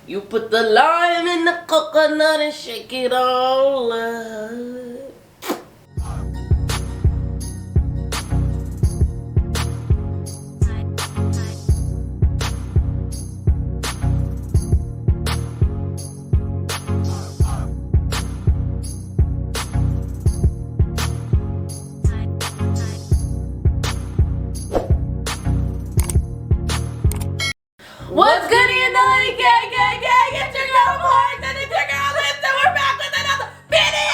You put the lime in the coconut and shake it all up. What's good in the hoodie gang? It's your girl Morgz and it's your girl Liss and we're back with another video!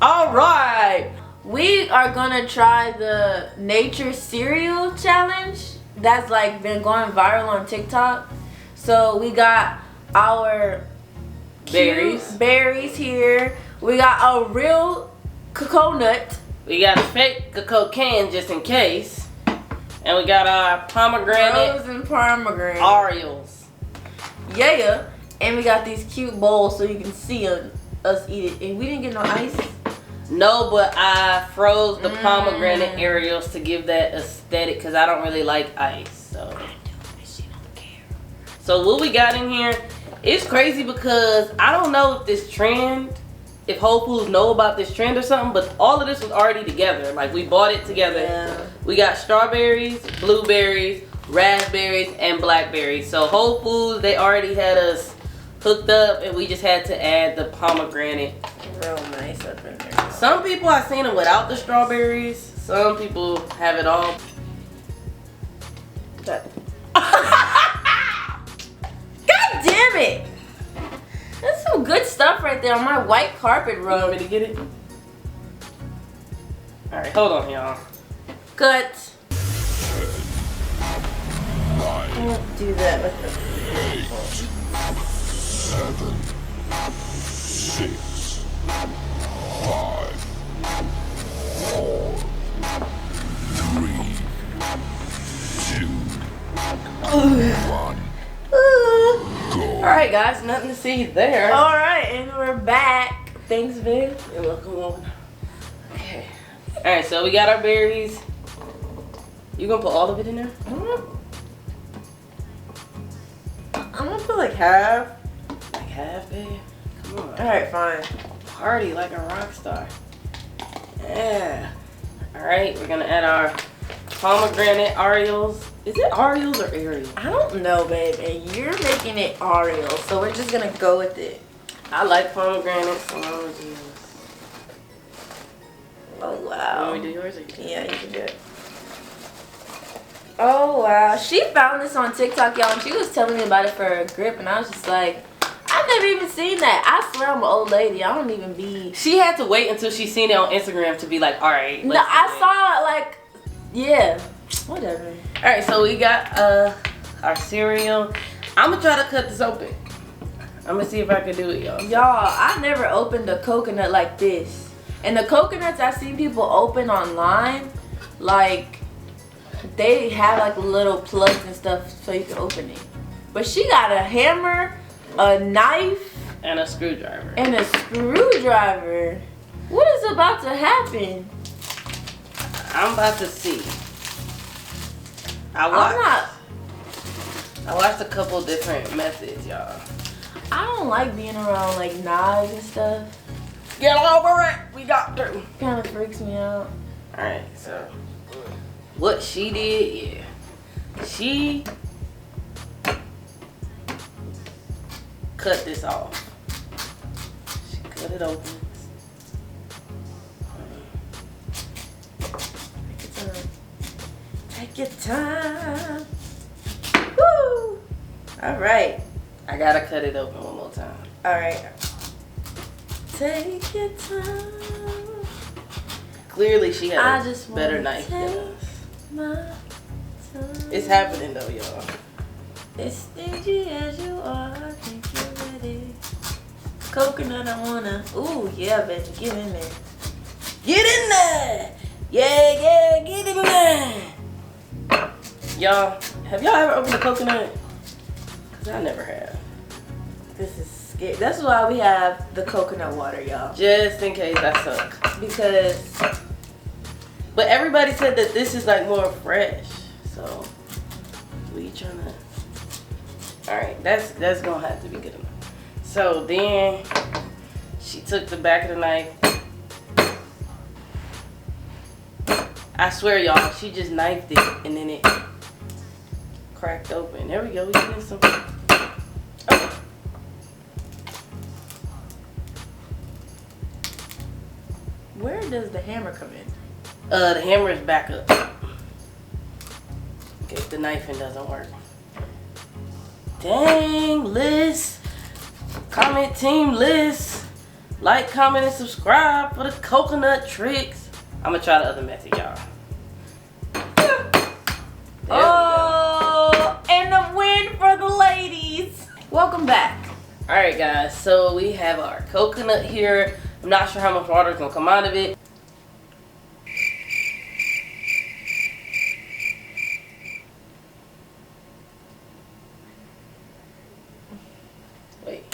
Alright, we are gonna try the nature cereal challenge that's like been going viral on TikTok. So we got our berries here. We got a real coconut. We got a fake cocoa can just in case. And we got our pomegranate frozen pomegranate Oreos. Yeah. And we got these cute bowls so you can see us eat it. And we didn't get no ice. No, but I froze the pomegranate Oreos to give that aesthetic because I don't really like ice. So she don't care. So what we got in here, it's crazy because I don't know if this trend, if Whole Foods know about this trend or something, but all of this was already together. Like we bought it together. Yeah. We got strawberries, blueberries, raspberries, and blackberries. So Whole Foods, they already had us hooked up and we just had to add the pomegranate. Real nice up in there. Some people I've seen them without the strawberries. Some people have it all. God damn it! That's some good stuff right there on my white carpet You rug. want me to get it? Alright, hold on y'all. Cut. Don't do that with the 7, 6, 5, 4, 3, 2, 1. Go. Alright guys, nothing to see there. Alright, and we're back. Thanks, babe. You're welcome. Okay. Alright, so we got our berries. You gonna put all of it in there? I'm gonna put like half. Like half, babe? Come on. Alright, fine. Party like a rock star. Yeah. Alright, we're gonna add our pomegranate Oreos. Is it Oreos or Areos? I don't know, babe, and you're making it Oreo, so we're just gonna go with it. I like pomegranate, so I'm gonna do this. Oh, You wow. want me to do yours or you? Yeah, you can do it. Oh, wow. She found this on TikTok, y'all, and she was telling me about it for a grip, and I was just like, I've never even seen that. I swear I'm an old lady. I don't even be... She had to wait until she seen it on Instagram to be like, alright. No, I saw it, like, yeah. Whatever. Alright, so we got our cereal. I'm gonna try to cut this open. I'm gonna see if I can do it, y'all. Y'all, I never opened a coconut like this. And the coconuts I've seen people open online, like, they have like little plugs and stuff so you can open it. But she got a hammer, a knife, And a screwdriver. and a screwdriver. What is about to happen? I'm about to see. I watched a couple different methods, y'all. I don't like being around like knives and stuff. Get over it. We got through. Kind of freaks me out. Alright, so what she did, yeah. She cut this off. She cut it open. Take your time. Woo! All right. I gotta cut it open one more time. All right. Take your time. Clearly she I had just a better wanna knife than take us. my time. It's happening though, y'all. As stingy as you are, I think you're ready. Coconut, I wanna. Ooh, yeah, baby, get in there. Get in there! Yeah, get in there! Y'all, have y'all ever opened a coconut? Cause I never have. This is scary. That's why we have the coconut water, y'all. Just in case I suck. Because But everybody said that this is like more fresh. So we trying to. All right, that's gonna have to be good enough. So then she took the back of the knife. I swear, y'all, she just knifed it and then it cracked open. There we go. We getting some. Okay. Where does the hammer come in? The hammer is back up. Okay, if the knifing doesn't work. Dang, Liss. Comment team Liss. Like, comment, and subscribe for the coconut tricks. I'm gonna try the other method, y'all. Oh, and a win for the ladies. Welcome back. Alright, guys, so we have our coconut here. I'm not sure how much water is gonna come out of it. Wait.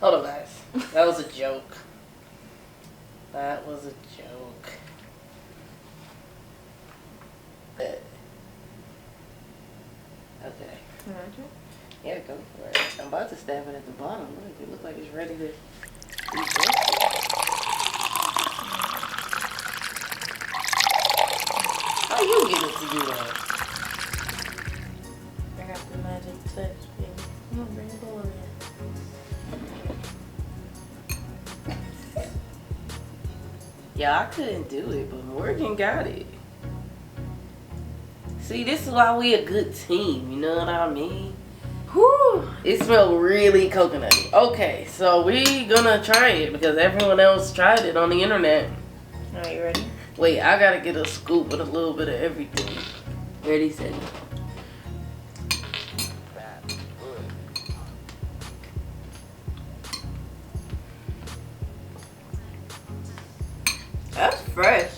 Hold on, guys. That was a joke. That was a joke. Okay. Yeah, go for it. I'm about to stab it at the bottom. Look, it looks like it's ready to be busted. How you get it to do that? I got the magic touch, baby. I'm gonna bring it over here. Yeah, I couldn't do it, but Morgan got it. See, this is why we a good team, you know what I mean? Whew, it smells really coconutty. Okay, so we gonna try it because everyone else tried it on the internet. Are you ready? Wait, I gotta get a scoop with a little bit of everything. Ready, set. That's fresh.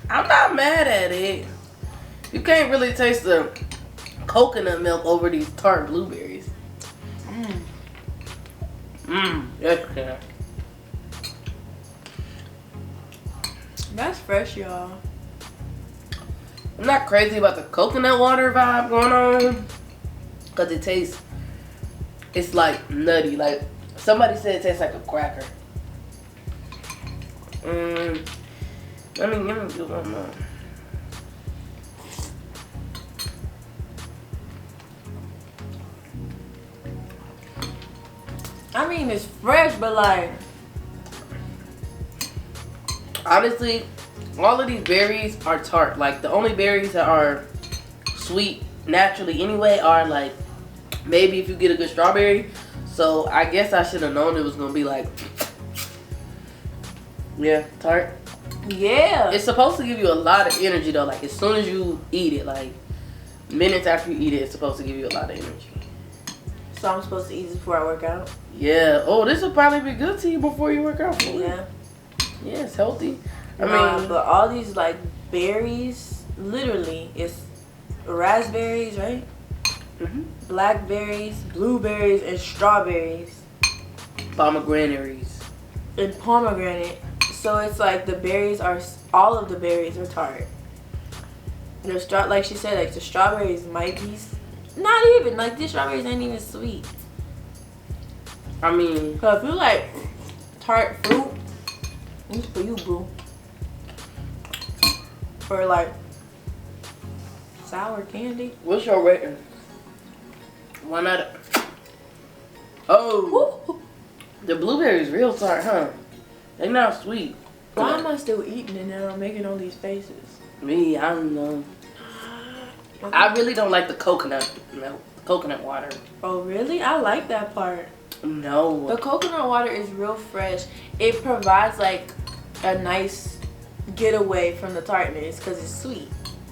I'm not mad at it. You can't really taste the coconut milk over these tart blueberries. That's good. That's fresh, y'all. I'm not crazy about the coconut water vibe going on. Cause it tastes, it's like nutty. Like somebody said it tastes like a cracker. Let me do one more. I mean, it's fresh, but like, honestly, all of these berries are tart. Like the only berries that are sweet naturally anyway are like maybe if you get a good strawberry. So I guess I should have known it was gonna be like, yeah, tart. yeah. It's supposed to give you a lot of energy though. Like as soon as you eat it, like minutes after you eat it, it's supposed to give you a lot of energy. So I'm supposed to eat this before I work out? Yeah. Oh, this will probably be good to you before you work out. For Yeah. Yeah, it's healthy. I mean, but all these like berries, literally, it's raspberries, right? Blackberries, blueberries, and strawberries. pomegranates. And pomegranate. So it's like the berries are, all of the berries are tart. Like she said, like the strawberries might be, not even, like these strawberries ain't even sweet. I mean, So if you like tart fruit, this is for you, boo. For like sour candy. what's your rating? One out of. Oh, Woo. the blueberries real tart, huh? They not sweet. Why am I still eating it now? I'm making all these faces. Me, I don't know. I really don't like the coconut milk, coconut water. Oh really? I like that part. No. The coconut water is real fresh. It provides like a nice getaway from the tartness because it's sweet.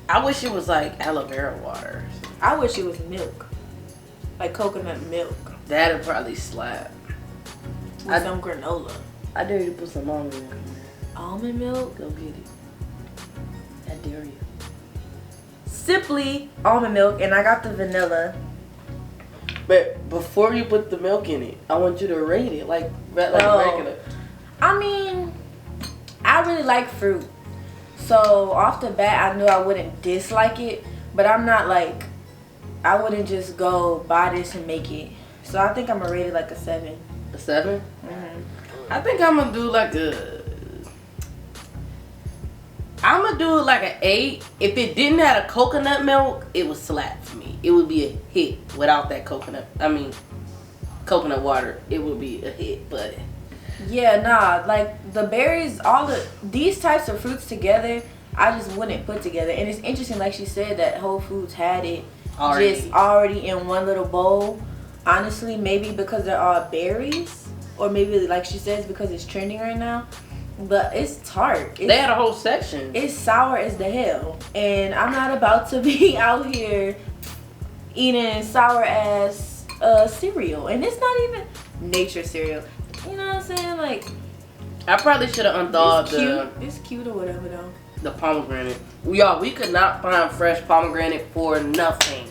I wish it was like aloe vera water. I wish it was milk. Like coconut milk That'd probably slap. with some granola. I dare you to put some almond milk in there. Almond milk? Go get it. I dare you. Simply almond milk, and I got the vanilla. But before you put the milk in it, I want you to rate it like Oh. regular. I mean, I I really like fruit. So off the bat, I knew I wouldn't dislike it, but I'm not like, I wouldn't just go buy this and make it. So I think I'm gonna rate it like a 7. A 7? Mm-hmm. I think I'm gonna do like a. I'm gonna do it like an 8. If it didn't have a coconut milk, it would slap for me. It would be a hit without that coconut. I mean, coconut water. It would be a hit, but. Yeah, nah, like the berries, these types of fruits together, I just wouldn't put together. And it's interesting, like she said, that Whole Foods had it just already in one little bowl. Honestly, maybe because they're all berries, or maybe like she says because it's trending right now. But it's tart. They had a whole section. It's sour as the hell, and I'm not about to be out here eating sour ass cereal, and it's not even nature cereal. You know what I'm saying? Like, I probably should have unthawed it's cute or whatever though. the pomegranate. Y'all, we could not find fresh pomegranate for nothing.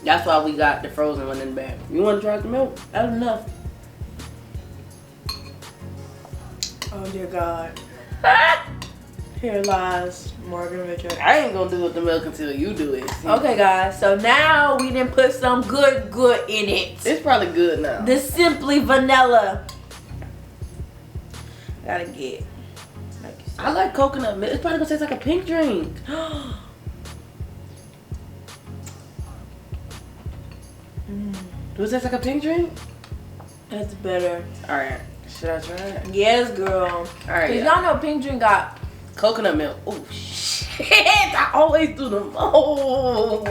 That's why we got the frozen one in the bag. You want to try the milk? That's enough. Oh dear God. Here lies Morgan Richard. I ain't gonna do with the milk until you do it. See? Okay, guys. So now we didn't put some good in it. It's probably good now. The Simply Vanilla. Gotta get. Like you said. I like coconut milk. It's probably gonna taste like a pink drink. Do it taste like a pink drink? That's better. Alright. Should I try it? Yes, girl. Alright. Cause y'all know pink drink got coconut milk. Oh shit. I always do the most.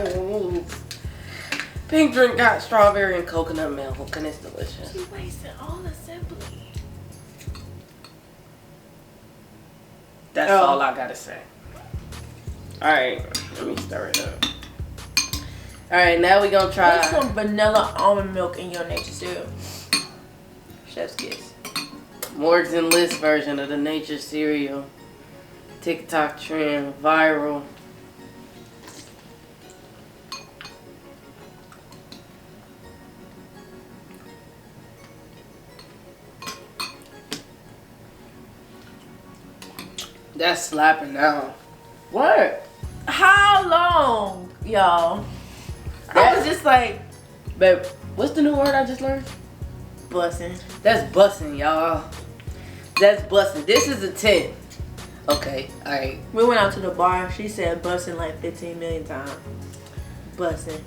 Pink drink got strawberry and coconut milk, and it's delicious. She wasting all the Simply. That's all I gotta say. Alright, let me stir it up. Alright, now we gonna try. Put some vanilla almond milk in your nature cereal. Chef's kiss. Morgz and Liss version of the nature cereal. TikTok trend, viral. That's slapping now. What? How long, y'all? I was just like, Babe, what's the new word I just learned? bussin'. That's bussin', y'all. That's bussin'. This is a 10. Okay, alright. We went out to the bar. She said bussin' like 15 million times. Bussin'.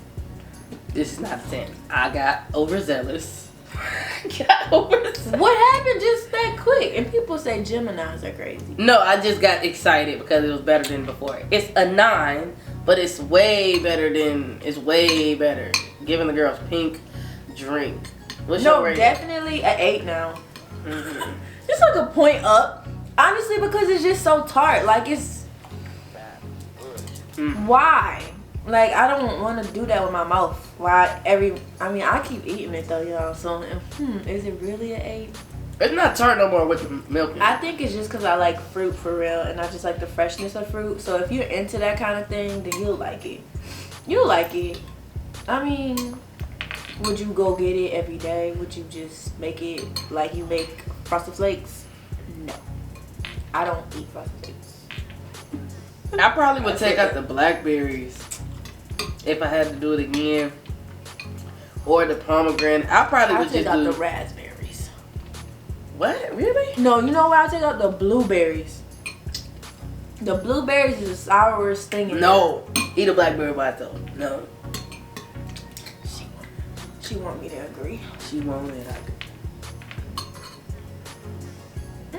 This is not a 10. I got overzealous. Got overzealous. What happened just that quick? And people say Geminis are crazy. No, I just got excited because it was better than before. It's a 9, but it's way better than, it's way better. Giving the girls pink drink. What's your No, rating? definitely an 8 now. Mhm. Just like a point up. Honestly, because it's just so tart. Like, it's... Why? Like, I don't want to do that with my mouth. Why I mean, I keep eating it though, y'all. So, is it really an 8? It's not tart no more with the milk. I think it's just because I like fruit for real. And I just like the freshness of fruit. So, if you're into that kind of thing, then you'll like it. You'll like it. I mean... Would you go get it every day? Would you just make it like you make Frosted Flakes? No. I don't eat Frosted Flakes. I probably would take out the blackberries if I had to do it again. Or the pomegranate. I probably would take just out do the raspberries. What? Really? No, you know what? I'll take out the blueberries. The blueberries is the sourest thing in No. Eat a blackberry by itself. No. She want me to agree. She won't let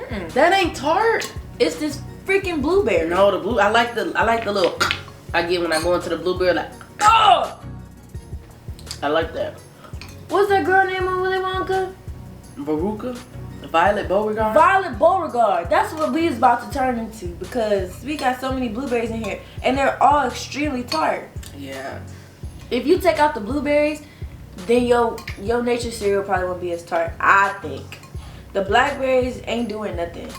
I. That ain't tart. It's this freaking blueberry. No, the blue. I like the little I get when I go into the blueberry. Like, oh, I like that. What's that girl name on Willy Wonka? Veruca, Violet Beauregard. Violet Beauregard. That's what we is about to turn into because we got so many blueberries in here and they're all extremely tart. Yeah. If you take out the blueberries, then your nature cereal probably won't be as tart. I think the blackberries ain't doing nothing.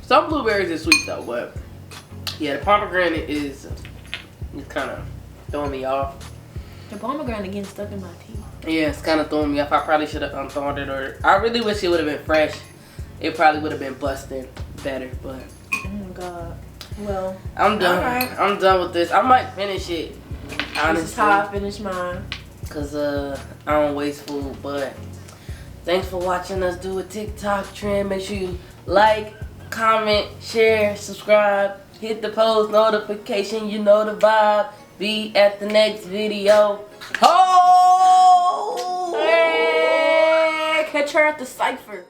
Some blueberries is sweet though, but yeah, the pomegranate is kind of throwing me off. The pomegranate getting stuck in my teeth. Yeah, it's kind of throwing me off. I probably should have unthawed it, or I really wish it would have been fresh. it probably would have been busting better. But Oh my god. Well, I'm done. Alright. I'm done with this. I might finish it, this is honestly, how I finish mine. cause I don't waste food. But thanks for watching us do a TikTok trend. Make sure you like, comment, share, subscribe, hit the post notification. You know the vibe. Be at the next video. Ho! Hey, catch her at the cipher.